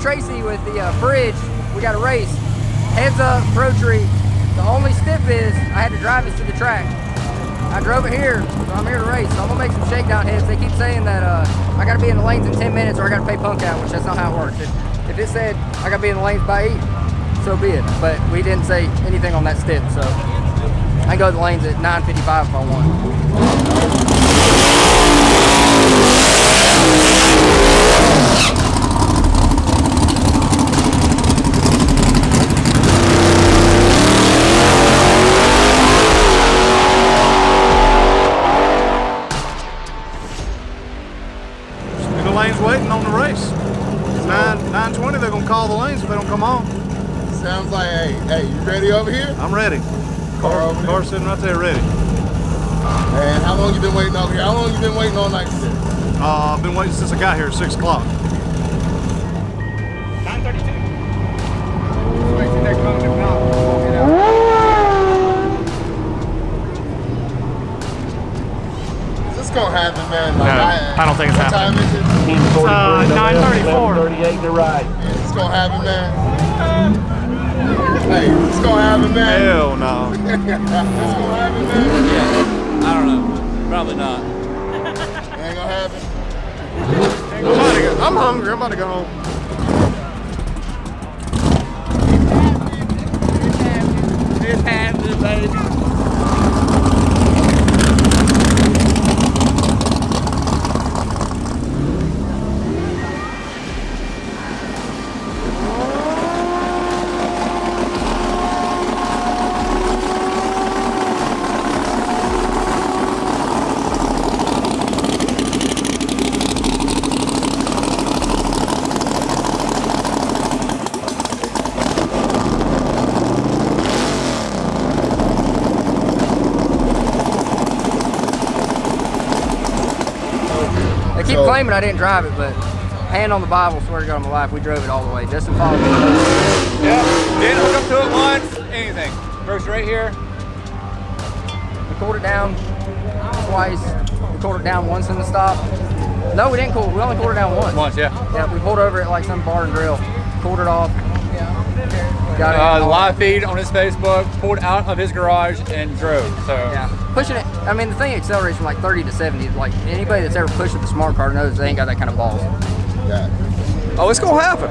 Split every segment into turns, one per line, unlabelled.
Tracy with the fridge. We got a race. Heads up, Pro Tree. The only stip is I had to drive this to the track. I drove it here, so I'm here to race. So I'm gonna make some shakedown heads. They keep saying that I gotta be in the lanes in 10 minutes or I gotta pay punk out, which that's not how it works. If it said I gotta be in the lanes by 8, so be it. But we didn't say anything on that stip, so I can go to the lanes at 9:55 if I want.
Lanes waiting on the race. 9:20, they're gonna call the lanes if they don't come on.
Sounds like, hey, you ready over here?
I'm ready. Car sitting right there ready.
And how long you been waiting over here? How long you been waiting all night today?
I've been waiting since I got here at 6 o'clock.
9:32.
Gonna happen, man. Like,
no, I don't think it's happening.
What time is it?
9:34.
38 to right.
Yeah, it's gonna happen, man. Hey, it's gonna happen, man.
Hell no.
It's gonna happen, man.
I don't know. Probably not.
It ain't gonna happen.
I'm hungry. I'm about to go home.
It's happening, baby.
Keep claiming I didn't drive it, but hand on the Bible, swear to God on my life, we drove it all the way. Justin followed me.
Yeah, didn't hook up to it once, anything. First right here.
We cooled it down twice. We cooled it down once in the stop. No, we didn't cool. We only cooled it down once.
Once, yeah.
Yeah, we pulled over at like some bar and grill, cooled it off. Got it.
Live feed on his Facebook, pulled out of his garage and drove. So
yeah, pushing it. I mean, the thing accelerates from like 30 to 70. Like anybody that's ever pushed with a smart car knows they ain't got that kind of balls.
Yeah.
Oh, it's gonna happen.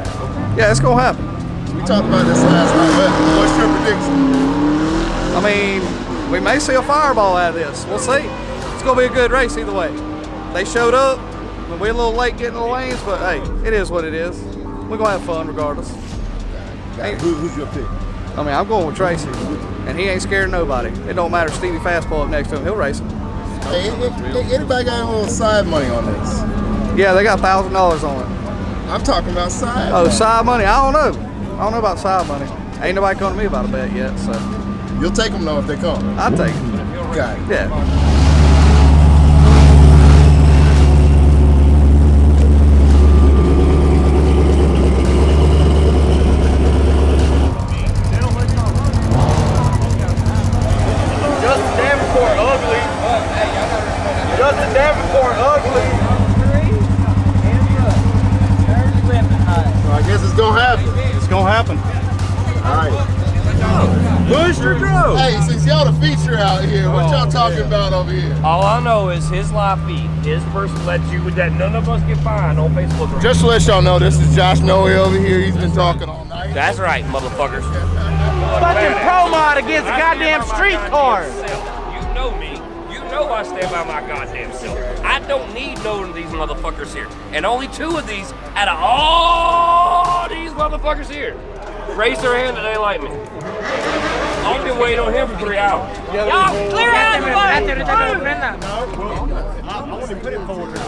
Yeah, it's gonna happen.
We talked about this last night. What's your prediction?
I mean, we may see a fireball out of this. We'll see. It's gonna be a good race either way. They showed up. We're a little late getting the lanes, but hey, it is what it is. We're gonna have fun regardless.
Who's your pick?
I mean, I'm going with Tracy, and he ain't scared of nobody. It don't matter. Stevie Fastball up next to him, he'll race him.
Hey, anybody got a little side money on this?
Yeah, they got $1,000 on it.
I'm talking about side.
Oh, side money? I don't know. I don't know about side money. Ain't nobody come to me about a bet yet, so.
You'll take them though if they come.
I'll take them.
Got it.
Yeah. It's gonna happen.
All right.
Push or drove?
Hey, since y'all the feature out here, what y'all talking about over here?
All I know is his live feed. His person lets you with that. None of us get fined on Facebook.
Just to let y'all know, this is Josh Noe over here. He's been talking all night.
That's right, motherfuckers. Fucking pro mod against the goddamn street cars.
You know me. You know I stand by my goddamn self. I don't need none of these motherfuckers here. And only 2 of these out of all these motherfuckers here raise their hand that they like me. I've been waiting on him for 3 hours.
Y'all clear out the way!
I want to put it forward.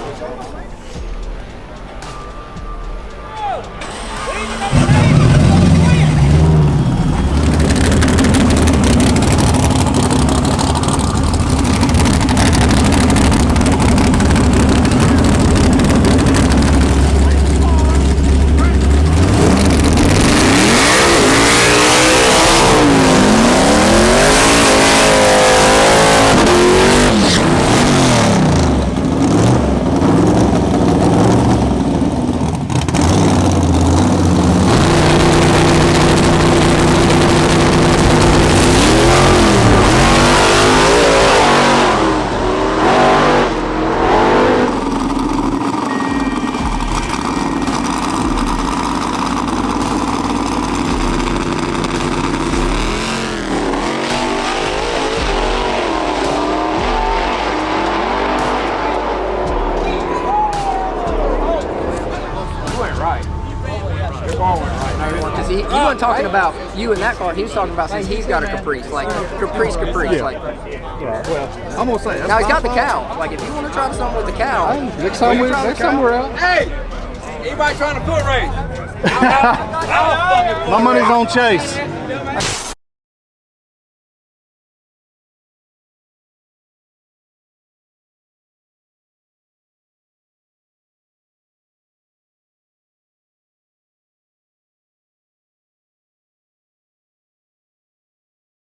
wasn't talking about you in that car. He was talking about since he's got a Caprice, like Caprice.
Yeah.
Like
Well, I'm gonna say that's
now he's got the
fine.
cow. Like if you want to try something with the cow,
Next time we're out.
Hey! Anybody trying to foot race?
My money's on Chase.